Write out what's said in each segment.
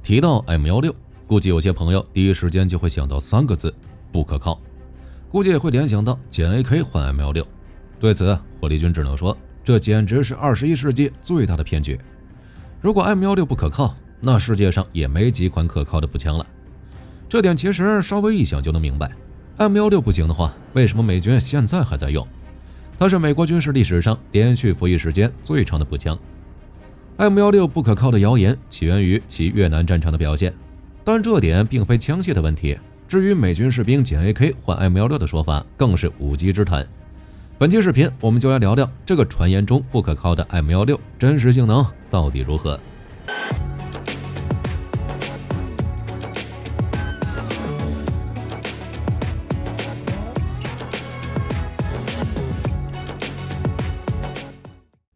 提到 M16，估计有些朋友第一时间就会想到3个字：不可靠。估计也会联想到捡 AK 换 M16。对此，火力军只能说，这简直是21世纪最大的骗局。如果 M16不可靠，那世界上也没几款可靠的步枪了。这点其实稍微一想就能明白。M16不行的话，为什么美军现在还在用？它是美国军事历史上连续服役时间最长的步枪。M16不可靠的谣言起源于其越南战场的表现，但这点并非枪械的问题。至于美军士兵捡 AK 换 M16的说法，更是无稽之谈。本期视频我们就来聊聊这个传言中不可靠的 M16 真实性能到底如何。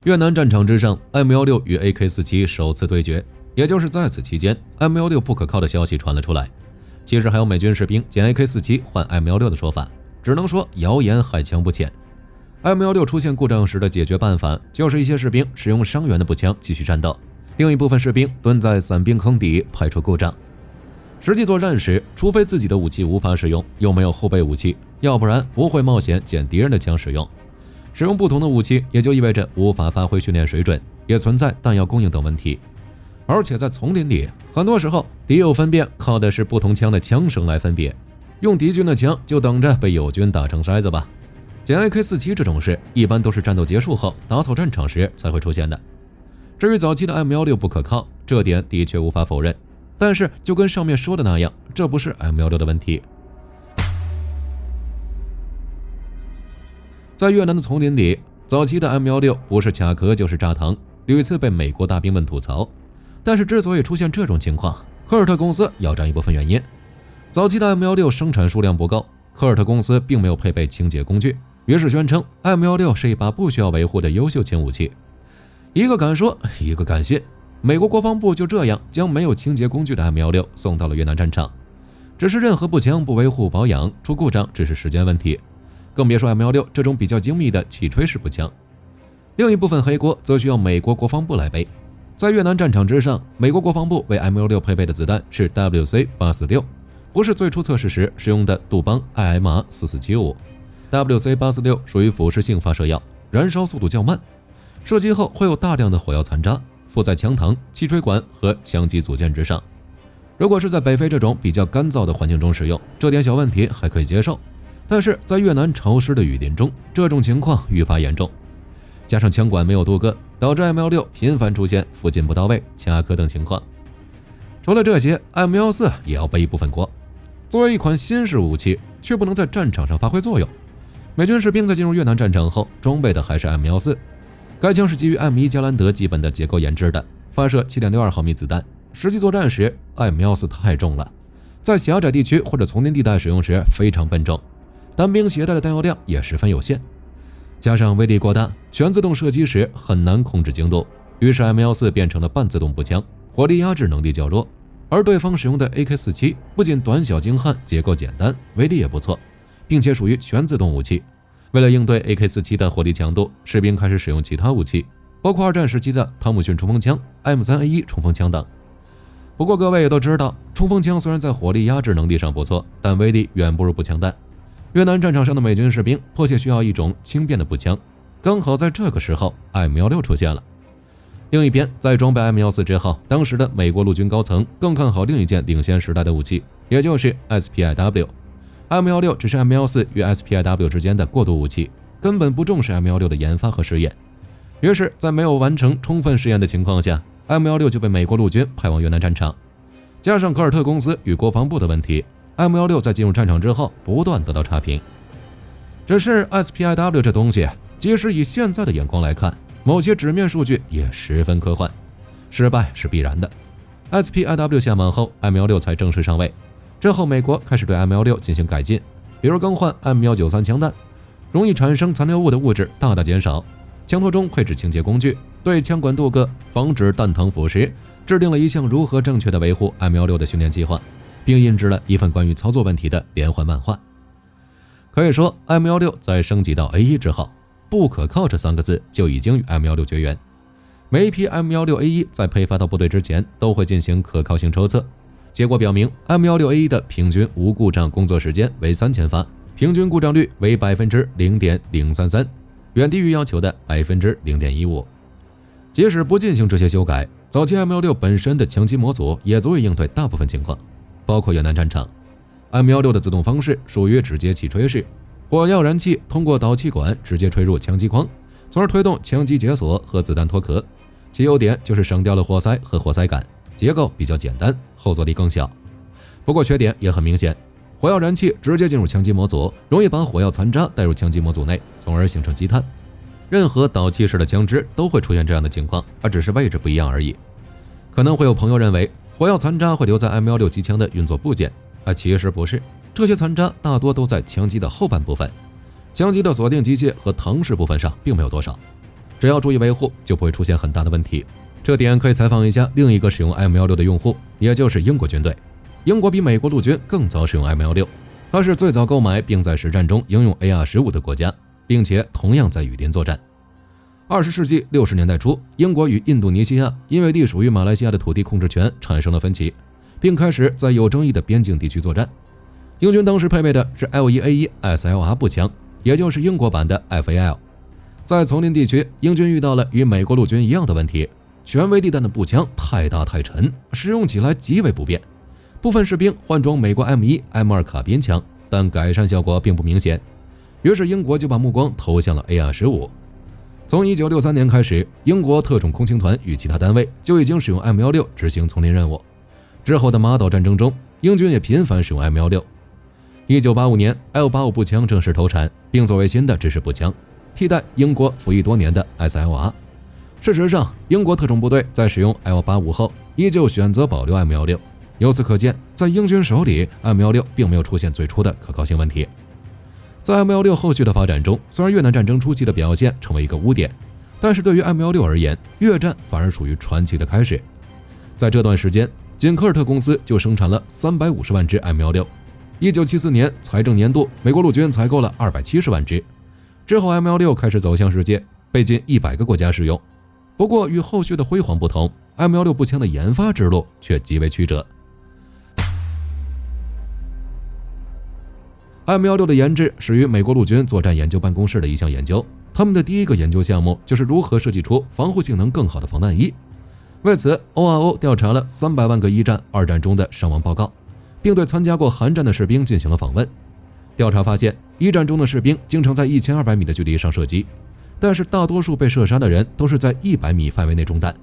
越南战场之上 ，M16 与 AK47 首次对决，也就是在此期间 ，M16 不可靠的消息传了出来。其实还有美军士兵捡 AK47 换 M16 的说法，只能说谣言害枪不浅。M16 出现故障时的解决办法，就是一些士兵使用伤员的步枪继续战斗，另一部分士兵蹲在散兵坑底排除故障。实际作战时，除非自己的武器无法使用，又没有后备武器，要不然不会冒险捡敌人的枪使用。使用不同的武器，也就意味着无法发挥训练水准，也存在弹药供应等问题。而且在丛林里，很多时候敌友分辨靠的是不同枪的枪声来分别，用敌军的枪就等着被友军打成筛子吧。捡 AK47 这种事，一般都是战斗结束后打扫战场时才会出现的。至于早期的 M16 不可靠，这点的确无法否认，但是就跟上面说的那样，这不是 M16 的问题。在越南的丛林里，早期的 M16 不是卡壳就是炸膛，屡次被美国大兵们吐槽。但是之所以出现这种情况，科尔特公司要占一部分原因。早期的 M16 生产数量不够，科尔特公司并没有配备清洁工具，于是宣称 M16 是一把不需要维护的优秀轻武器。一个敢说，一个敢信，美国国防部就这样将没有清洁工具的 M16 送到了越南战场。只是任何步枪不维护保养，出故障只是时间问题。更别说 M16 这种比较精密的气吹式步枪。另一部分黑锅则需要美国国防部来背。在越南战场之上，美国国防部为 M16 配备的子弹是 WC-846， 不是最初测试时使用的杜邦 IMR-4475。WC-846 属于腐蚀性发射药，燃烧速度较慢，射击后会有大量的火药残渣附在枪膛、气吹管和枪机组件之上。如果是在北非这种比较干燥的环境中使用，这点小问题还可以接受。但是在越南潮湿的雨林中，这种情况愈发严重，加上枪管没有镀铬，导致 M16 频繁出现附近不到位、卡壳等情况。除了这些， M14 也要背一部分锅。作为一款新式武器，却不能在战场上发挥作用。美军士兵在进入越南战场后，装备的还是 M14。该枪是基于 M1 加兰德基本的结构研制的，发射 7.62 毫米子弹。实际作战时 ，M14 太重了，在狭窄地区或者丛林地带使用时非常笨重。单兵携带的弹药量也十分有限，加上威力过大，全自动射击时很难控制精度，于是 M14 变成了半自动步枪，火力压制能力较弱。而对方使用的 AK47 不仅短小精悍，结构简单，威力也不错，并且属于全自动武器。为了应对 AK47 的火力强度，士兵开始使用其他武器，包括二战时期的汤姆逊冲锋枪、M3A1 冲锋枪等。不过各位也都知道，冲锋枪虽然在火力压制能力上不错，但威力远不如步枪弹。越南战场上的美军士兵迫切需要一种轻便的步枪，刚好在这个时候 M16 出现了。另一边，在装备 M14 之后，当时的美国陆军高层更看好另一件领先时代的武器，也就是 SPIW。M16 只是 M14 与 SPIW 之间的过渡武器，根本不重视 M16 的研发和试验。于是在没有完成充分试验的情况下， M16 就被美国陆军派往越南战场。加上科尔特公司与国防部的问题， M16 在进入战场之后不断得到差评。只是 SPIW 这东西，即使以现在的眼光来看，某些纸面数据也十分科幻，失败是必然的。SPIW 下马后， M16 才正式上位。之后美国开始对 M16 进行改进，比如更换 M193 枪弹，容易产生残留物的物质大大减少，枪托中配置清洁工具，对枪管镀铬，防止弹膛腐蚀，制定了一项如何正确的维护 M16 的训练计划，并印制了一份关于操作问题的连环漫画。可以说 M16 在升级到 A1 之后，不可靠这3个字就已经与 M16 绝缘。每一批 M16A1 在配发到部队之前都会进行可靠性抽测，结果表明 M16A1 的平均无故障工作时间为3000发，平均故障率为 0.033%， 远低于要求的 0.15%。即使不进行这些修改，早期 M16 本身的枪机模组也足以应对大部分情况，包括越南战场。M16 的自动方式属于直接气吹式，火药燃气通过导气管直接吹入枪机框，从而推动枪机解锁和子弹脱壳。其优点就是省掉了活塞和活塞杆，结构比较简单，后坐力更小。不过缺点也很明显，火药燃气直接进入枪机模组，容易把火药残渣带入枪机模组内，从而形成积碳。任何导气式的枪支都会出现这样的情况，而只是位置不一样而已。可能会有朋友认为火药残渣会留在 M16 机枪的运作部件，其实不是，这些残渣大多都在枪机的后半部分，枪机的锁定机械和膛式部分上并没有多少，只要注意维护就不会出现很大的问题。这点可以采访一下另一个使用 M16 的用户，也就是英国军队。英国比美国陆军更早使用 M16， 它是最早购买并在实战中应用 AR-15 的国家，并且同样在雨林作战。20世纪60年代初，英国与印度尼西亚因为隶属于马来西亚的土地控制权产生了分歧，并开始在有争议的边境地区作战。英军当时配备的是 L1A1 SLR 步枪，也就是英国版的 FAL。在丛林地区，英军遇到了与美国陆军一样的问题，全威力弹的步枪太大太沉，使用起来极为不便。部分士兵换装美国 M1、M2 卡宾枪，但改善效果并不明显。于是英国就把目光投向了 AR-15。从1963年开始，英国特种空勤团与其他单位就已经使用 M16 执行丛林任务。之后的马岛战争中，英军也频繁使用 M16。1985年 L85 步枪正式投产，并作为新的制式步枪，替代英国服役多年的 SLR。事实上，英国特种部队在使用 L85 后，依旧选择保留 M16。由此可见，在英军手里 ，M16 并没有出现最初的可靠性问题。在 M16 后续的发展中，虽然越南战争初期的表现成为一个污点，但是对于 M16 而言，越战反而属于传奇的开始。在这段时间，锦科尔特公司就生产了350万支 M16。1974年财政年度，美国陆军采购了270万支。之后 M16 开始走向世界，被近100个国家使用。不过与后续的辉煌不同， M16 步枪的研发之路却极为曲折。M16 的研制始于美国陆军作战研究办公室的一项研究，他们的第一个研究项目就是如何设计出防护性能更好的防弹衣。为此 ORO 调查了300万个一战、二战中的伤亡报告，并对参加过韩战的士兵进行了访问。调查发现，一战中的士兵经常在1200米的距离上射击，但是大多数被射杀的人都是在100米范围内中弹。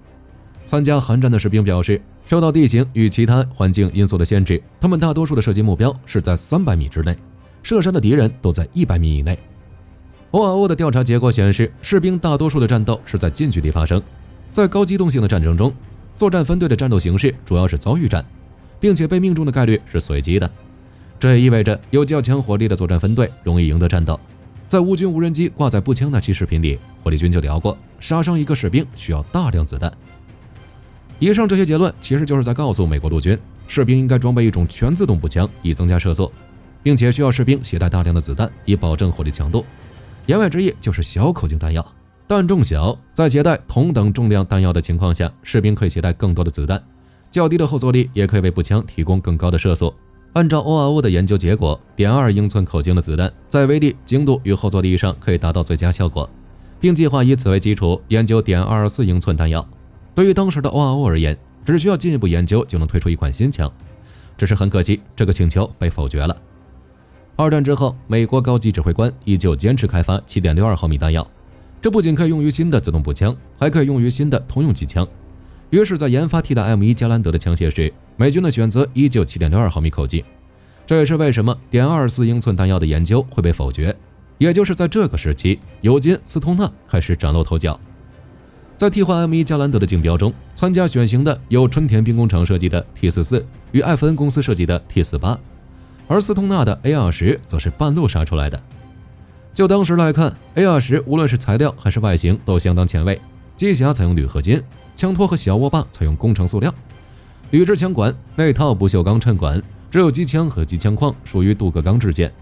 参加韩战的士兵表示，受到地形与其他环境因素的限制，他们大多数的射击目标是在300米之内，射杀的敌人都在100米以内。ORO 的调查结果显示，士兵大多数的战斗是在近距离发生。在高机动性的战争中，作战分队的战斗形式主要是遭遇战，并且被命中的概率是随机的。这也意味着有较强火力的作战分队容易赢得战斗。在乌军无人机挂在步枪那期视频里，火力军就聊过，杀伤一个士兵需要大量子弹。以上这些结论其实就是在告诉美国陆军，士兵应该装备一种全自动步枪以增加射速，并且需要士兵携带大量的子弹以保证火力强度。言外之意就是小口径弹药，弹重小，在携带同等重量弹药的情况下，士兵可以携带更多的子弹，较低的后坐力也可以为步枪提供更高的射速。按照 ORO 的研究结果，.2英寸口径的子弹在威力、精度与后坐力上可以达到最佳效果，并计划以此为基础研究.224英寸弹药。对于当时的 ORO 而言，只需要进一步研究就能推出一款新枪，只是很可惜，这个请求被否决了。二战之后，美国高级指挥官依旧坚持开发 7.62 毫米弹药，这不仅可以用于新的自动步枪，还可以用于新的通用机枪。于是，在研发替代 M1 加兰德的枪械时，美军的选择依旧 7.62 毫米口径。这也是为什么.24英寸弹药的研究会被否决。也就是在这个时期，尤金·斯通纳开始崭露头角。在替换 M1 加兰德的竞标中，参加选型的有春田兵工厂设计的 T44 与艾弗恩公司设计的 T48， 而斯通纳的 A20 则是半路杀出来的。就当时来看， A20 无论是材料还是外形都相当前卫，机匣采用铝合金，枪托和小握把采用工程塑料，铝制枪管内套不锈钢衬管，只有机枪和机枪框属于镀铬钢制件。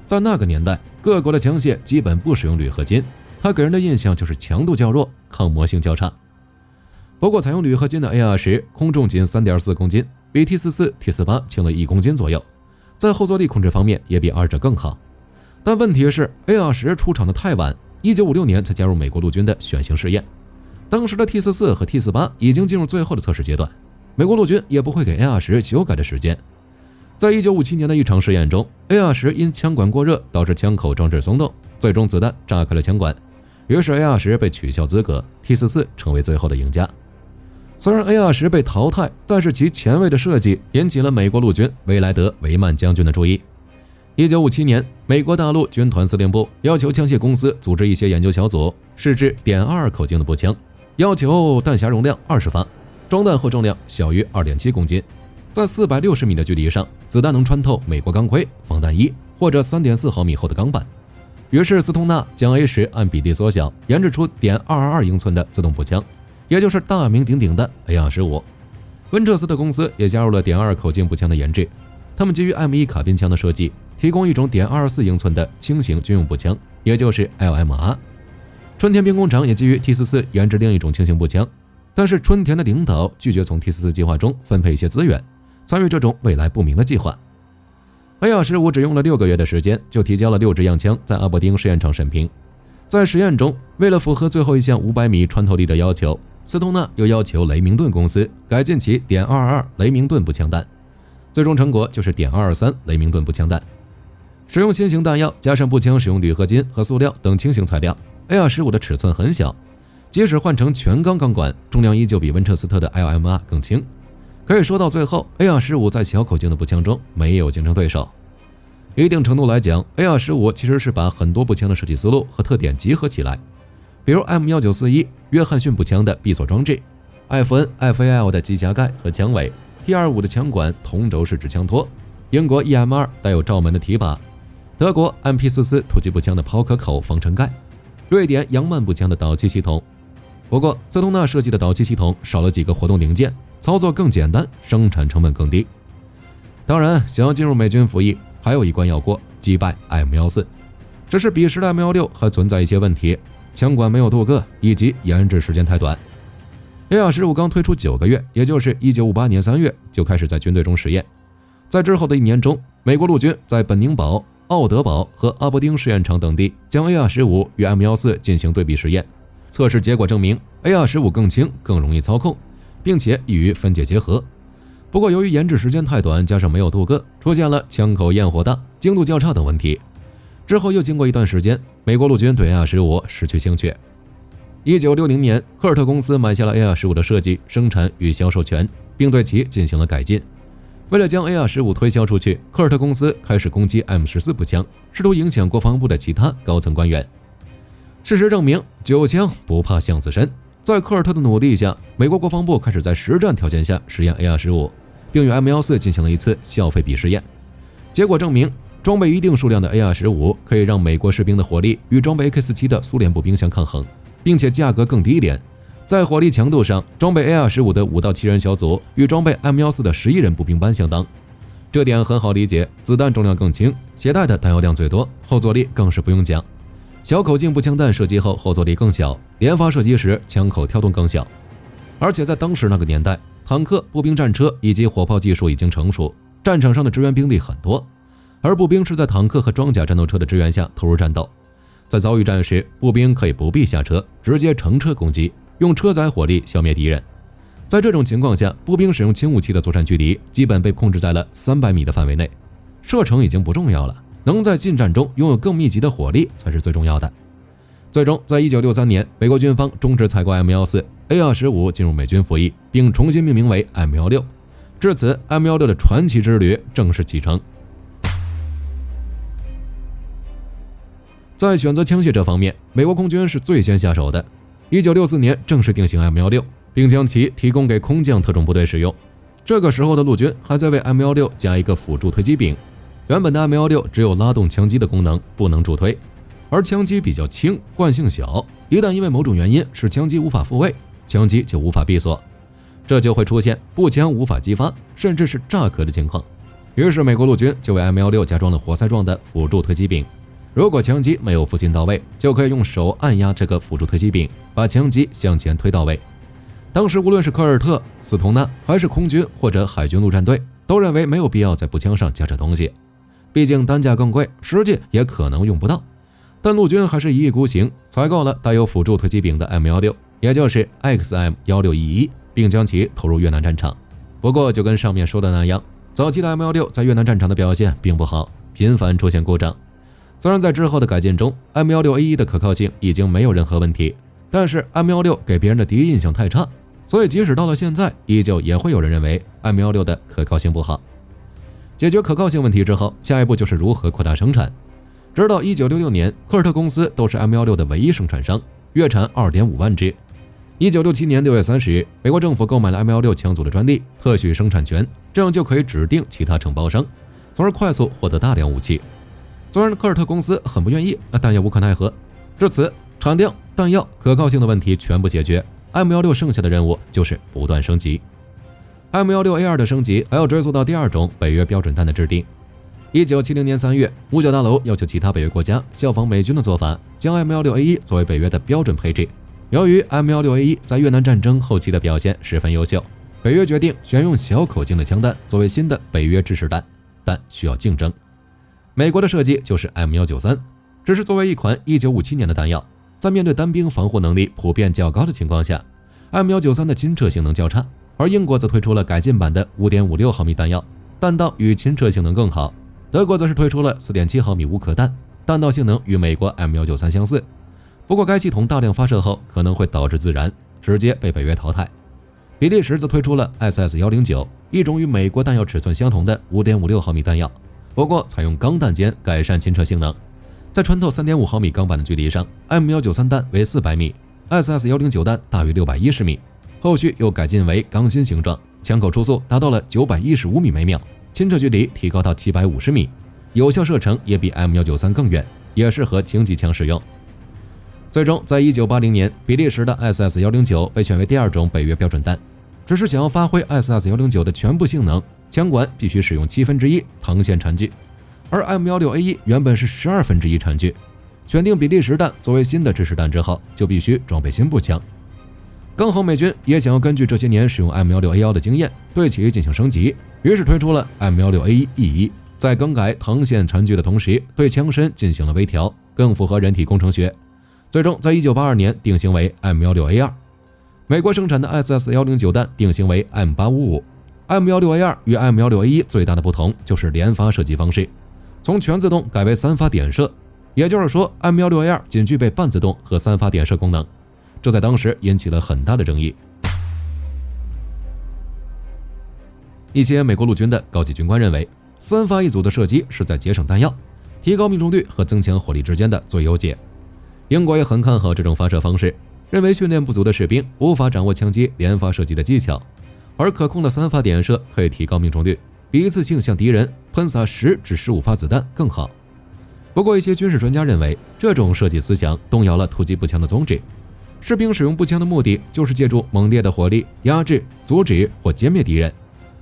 在那个年代，各国的枪械基本不使用铝合金，它给人的印象就是强度较弱，抗磨性较差。不过采用铝合金的 A-20 空重仅 3.4 公斤，比 T-44、T-48 轻了1公斤左右，在后坐力控制方面也比二者更好。但问题是 A-20 出厂的太晚，1956年才加入美国陆军的选型试验。当时的 T-44 和 T-48 已经进入最后的测试阶段，美国陆军也不会给 A-20 修改的时间。在1957年的一场试验中， A-20 因枪管过热导致枪口装置松动，最终子弹炸开了枪管，于是 A-20 被取消资格， T-44 成为最后的赢家。虽然 A-20 被淘汰，但是其前卫的设计引起了美国陆军维莱德·维曼将军的注意。1957年，美国大陆军团司令部要求枪械公司组织一些研究小组，试制.22口径的步枪，要求弹匣容量20发，装弹后重量小于 2.7 公斤，在460米的距离上，子弹能穿透美国钢盔、防弹衣或者 3.4 毫米厚的钢板。于是斯通纳将 A10 按比例缩小，研制出.222英寸的自动步枪，也就是大名鼎鼎的 A-25。温彻斯特公司也加入了.2口径步枪的研制，他们基于 M1 卡宾枪的设计，提供一种.24英寸的轻型军用步枪，也就是 LMR。春田兵工厂也基于 T-44 研制另一种轻型步枪，但是春田的领导拒绝从 T-44 计划中分配一些资源，参与这种未来不明的计划。A-25只用了6个月的时间，就提交了6支样枪在阿伯丁试验场审评。在实验中，为了符合最后一项500米穿透力的要求，斯通纳又要求雷明顿公司改进其.22雷明顿步枪弹，最终成果就是.223雷明顿步枪弹。使用新型弹药，加上步枪使用铝合金和塑料等轻型材料， A-25的尺寸很小，即使换成全钢钢管，重量依旧比温彻斯特的 LMR 更轻。可以说到最后， A-25在小口径的步枪中没有竞争对手。一定程度来讲， A-25其实是把很多步枪的设计思路和特点集合起来，比如 M1941 约翰逊步枪的闭锁装置， FN-FAL 的机匣盖和枪尾， T-25 的枪管同轴式直枪托，英国 EMR 带有罩门的提把，德国 MP44 突击步枪的抛壳口防尘盖，瑞典扬曼步枪的导气系统。不过斯通纳设计的导气系统少了几个活动零件，操作更简单，生产成本更低。当然，想要进入美军服役，还有一关要过，击败 M14。只是彼时的 M16还存在一些问题，枪管没有镀铬，以及研制时间太短。A-25刚推出9个月，也就是1958年3月就开始在军队中实验。在之后的1年中，美国陆军在本宁堡、奥德堡和阿伯丁试验场等地将 A-25与 M14进行对比实验。测试结果证明 A-25更轻，更容易操控，并且易于分解结合。不过由于研制时间太短，加上没有镀铬，出现了枪口焰火大、精度较差等问题。之后又经过一段时间，美国陆军对 A-25失去兴趣。1960年，科尔特公司买下了 A-25的设计、生产与销售权，并对其进行了改进。为了将 A-25推销出去，科尔特公司开始攻击 M14步枪，试图影响国防部的其他高层官员。事实证明，久枪不怕巷子深。在科尔特的努力下，美国国防部开始在实战条件下实验 A-25，并与 M14进行了一次消费比试验。结果证明，装备一定数量的 A-25可以让美国士兵的火力与装备 AK-47的苏联步兵相抗衡，并且价格更低廉。在火力强度上，装备 A-25的5到7人小组与装备 M14的11人步兵班相当。这点很好理解，子弹重量更轻，携带的弹药量最多，后坐力更是不用讲。小口径步枪弹射击后后坐力更小，连发射击时枪口跳动更小。而且在当时那个年代，坦克、步兵战车以及火炮技术已经成熟，战场上的支援兵力很多，而步兵是在坦克和装甲战斗车的支援下投入战斗。在遭遇战时，步兵可以不必下车，直接乘车攻击，用车载火力消灭敌人。在这种情况下，步兵使用轻武器的作战距离基本被控制在了300米的范围内，射程已经不重要了，能在近战中拥有更密集的火力才是最重要的。最终，在1963年，美国军方终止采购 M14， A-25进入美军服役，并重新命名为 M16。至此 ，M16的传奇之旅正式启程。在选择枪械这方面，美国空军是最先下手的。1964年正式定型 M16， 并将其提供给空降特种部队使用。这个时候的陆军还在为 M16加一个辅助推击柄。原本的 M16只有拉动枪机的功能，不能助推，而枪机比较轻，惯性小，一旦因为某种原因使枪机无法复位，枪机就无法闭锁，这就会出现步枪无法激发，甚至是炸壳的情况。于是美国陆军就为 M16加装了活塞状的辅助推击柄，如果枪机没有附近到位，就可以用手按压这个辅助推击柄，把枪机向前推到位。当时无论是科尔特、斯通纳，还是空军或者海军陆战队，都认为没有必要在步枪上加这东西，毕竟单价更贵，实际也可能用不到。但陆军还是一意孤行，采购了带有辅助推机柄的 M16， 也就是 XM16E1， 并将其投入越南战场。不过就跟上面说的那样，早期的 M16 在越南战场的表现并不好，频繁出现故障。虽然在之后的改进中 M16A1 的可靠性已经没有任何问题，但是 M16 给别人的第一印象太差，所以即使到了现在，依旧也会有人认为 M16 的可靠性不好。解决可靠性问题之后，下一步就是如何扩大生产。直到1966年，科尔特公司都是 M16 的唯一生产商，月产 2.5 万支。1967年6月30日，美国政府购买了 M16 枪组的专利，特许生产权，这样就可以指定其他承包商，从而快速获得大量武器。虽然科尔特公司很不愿意，但也无可奈何。至此，产量、弹药、可靠性的问题全部解决， M16 剩下的任务就是不断升级。M16A2 的升级还要追溯到第二种北约标准弹的制定。1970年3月，五角大楼要求其他北约国家效仿美军的做法，将 M16A1 作为北约的标准配置。由于 M16A1 在越南战争后期的表现十分优秀，北约决定选用小口径的枪弹作为新的北约制式弹，但需要竞争。美国的设计就是 M193， 只是作为一款1957年的弹药，在面对单兵防护能力普遍较高的情况下， M193 的亲撤性能较差，而英国则推出了改进版的 5.56 毫米弹药，弹道与亲撤性能更好。德国则是推出了 4.7 毫米无壳弹，弹道性能与美国 M193 相似，不过该系统大量发射后可能会导致自燃，直接被北约淘汰。比利时则推出了 SS109， 一种与美国弹药尺寸相同的 5.56 毫米弹药，不过采用钢弹尖改善亲撤性能。在穿透 3.5 毫米钢板的距离上， M193 弹为400米， SS109 弹大于610米，后续又改进为钢心形状，枪口初速达到了915米每秒，亲撤距离提高到750米，有效射程也比 M193 更远，也适合轻机枪使用。最终在1980年，比利时的 SS109 被选为第二种北约标准弹，只是想要发挥 SS109 的全部性能，枪管必须使用1/7膛线缠具，而 M16A1 原本是1/12缠具。选定比利时弹作为新的制式弹之后，就必须装备新步枪。刚好美军也想要根据这些年使用 M16A1 的经验，对其进行升级，于是推出了 M16A1E1， 在更改膛线缠具的同时，对枪身进行了微调，更符合人体工程学。最终在1982年定型为 M16A2。美国生产的 SS109 弹定型为 M855。M16A2 与 M16A1 最大的不同就是连发射击方式，从全自动改为3发点射，也就是说 M16A2 仅具备半自动和3发点射功能，这在当时引起了很大的争议。一些美国陆军的高级军官认为，3发一组的射击是在节省弹药，提高命中率和增强火力之间的最优解。英国也很看好这种发射方式，认为训练不足的士兵无法掌握枪击连发射击的技巧，而可控的3发点射可以提高命中率，比一次性向敌人喷洒10至15发子弹更好。不过一些军事专家认为，这种设计思想动摇了突击步枪的宗旨。士兵使用步枪的目的就是借助猛烈的火力压制、阻止或歼灭敌人。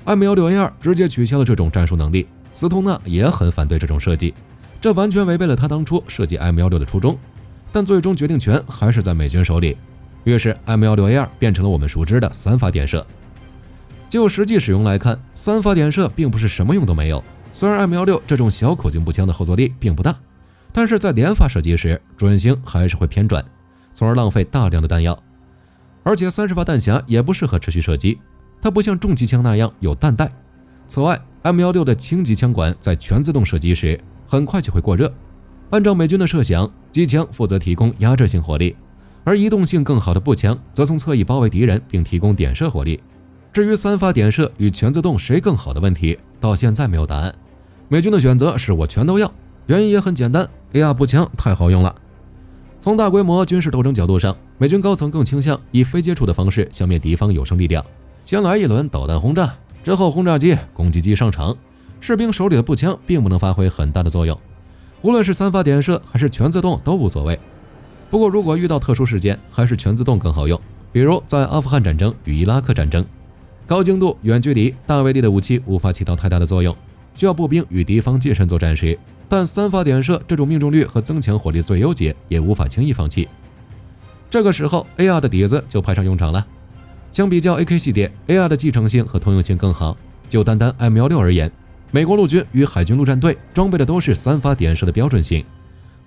M16A2 直接取消了这种战术能力，斯通纳也很反对这种设计，这完全违背了他当初设计 M16 的初衷。但最终决定权还是在美军手里，于是 M16A2 变成了我们熟知的3发点射。就实际使用来看，3发点射并不是什么用都没有。虽然 M16 这种小口径步枪的后坐力并不大，但是在连发射击时准星还是会偏转，从而浪费大量的弹药。而且30发弹匣也不适合持续射击，它不像重机枪那样有弹带。此外 M16 的轻机枪管在全自动射击时很快就会过热。按照美军的设想，机枪负责提供压制性火力，而移动性更好的步枪则从侧翼包围敌人并提供点射火力。至于3发点射与全自动谁更好的问题，到现在没有答案。美军的选择是我全都要，原因也很简单， AR 步枪太好用了。从大规模军事斗争角度上，美军高层更倾向以非接触的方式消灭敌方有生力量，先来一轮导弹轰炸，之后轰炸机、攻击机上场，士兵手里的步枪并不能发挥很大的作用。无论是3发点射还是全自动都无所谓。不过如果遇到特殊事件，还是全自动更好用，比如在阿富汗战争与伊拉克战争，高精度、远距离、大威力的武器无法起到太大的作用，需要步兵与敌方近身作战时，但3发点射这种命中率和增强火力最优解也无法轻易放弃。这个时候 AR 的底子就派上用场了。相比较 AK 系列 ，AR 的继承性和通用性更好。就单单 M16而言，美国陆军与海军陆战队装备的都是3发点射的标准型。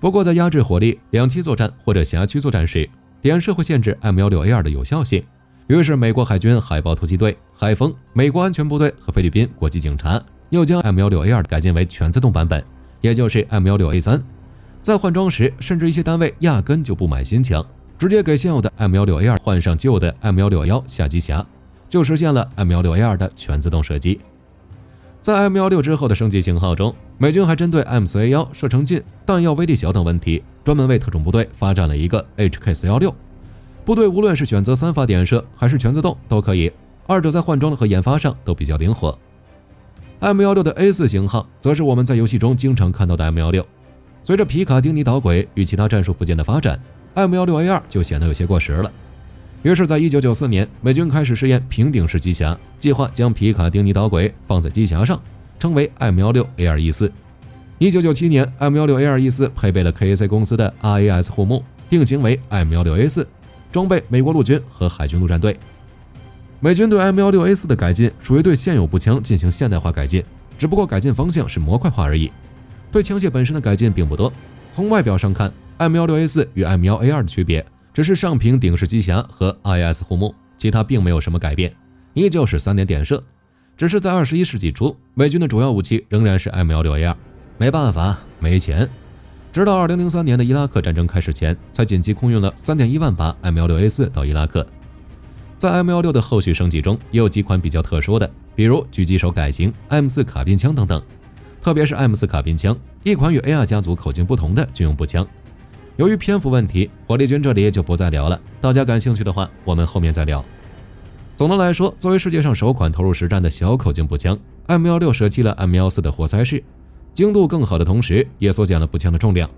不过在压制火力、两栖作战或者辖区作战时，点射会限制 M16A2 的有效性。于是美国海军海豹突击队、海风、美国安全部队和菲律宾国际警察又将 M16A2 改进为全自动版本，也就是 M16A3。在换装时，甚至一些单位压根就不买新枪，直接给现有的 M16A2 换上旧的 M161下机匣，就实现了 M16A2 的全自动射击。在 M16之后的升级型号中，美军还针对 M4A1 射程近、弹药威力小等问题，专门为特种部队发展了一个 HK416。部队无论是选择3发点射还是全自动都可以，二者在换装和研发上都比较灵活。M16的 A4 型号则是我们在游戏中经常看到的 M16。随着皮卡丁尼导轨与其他战术附件的发展， M16A2 就显得有些过时了。于是在1994年，美军开始试验平顶式机匣，计划将皮卡丁尼导轨放在机匣上，称为 M16A2E4。1997年 M16A2E4 配备了 KAC 公司的 RAS 护木，定型为 M16A4， 装备美国陆军和海军陆战队。美军对 M16A4 的改进属于对现有步枪进行现代化改进，只不过改进方向是模块化而已，对枪械本身的改进并不多。从外表上看， M16A4 与 M1A2 的区别只是上平顶式机匣和 RAS 护木，其他并没有什么改变，依旧是3点点射。只是在21世纪初，美军的主要武器仍然是 M16A2， 没办法，没钱。直到2003年的伊拉克战争开始前，才紧急空运了 3.1万把 M16A4 到伊拉克。在 M16的后续升级中，也有几款比较特殊的，比如狙击手改型、M4 卡宾枪等等。特别是 M4 卡宾枪，一款与 AR 家族口径不同的军用步枪。由于篇幅问题，火力军这里就不再聊了，大家感兴趣的话，我们后面再聊。总的来说，作为世界上首款投入实战的小口径步枪， M16舍弃了 M14的活塞式，精度更好的同时，也缩减了步枪的重量。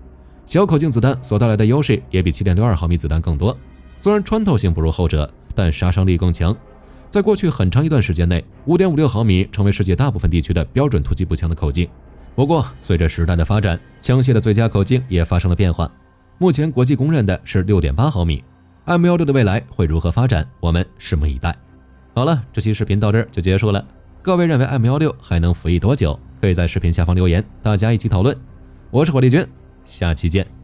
小口径子弹所带来的优势也比 7.62 毫米子弹更多，虽然穿透性不如后者，但杀伤力更强。在过去很长一段时间内， 5.56 毫米成为世界大部分地区的标准突击步枪的口径。不过随着时代的发展，枪械的最佳口径也发生了变化，目前国际公认的是 6.8 毫米。 M16的未来会如何发展，我们拭目以待。好了，这期视频到这儿就结束了。各位认为 M16还能服役多久？可以在视频下方留言，大家一起讨论。我是火力军，下期见。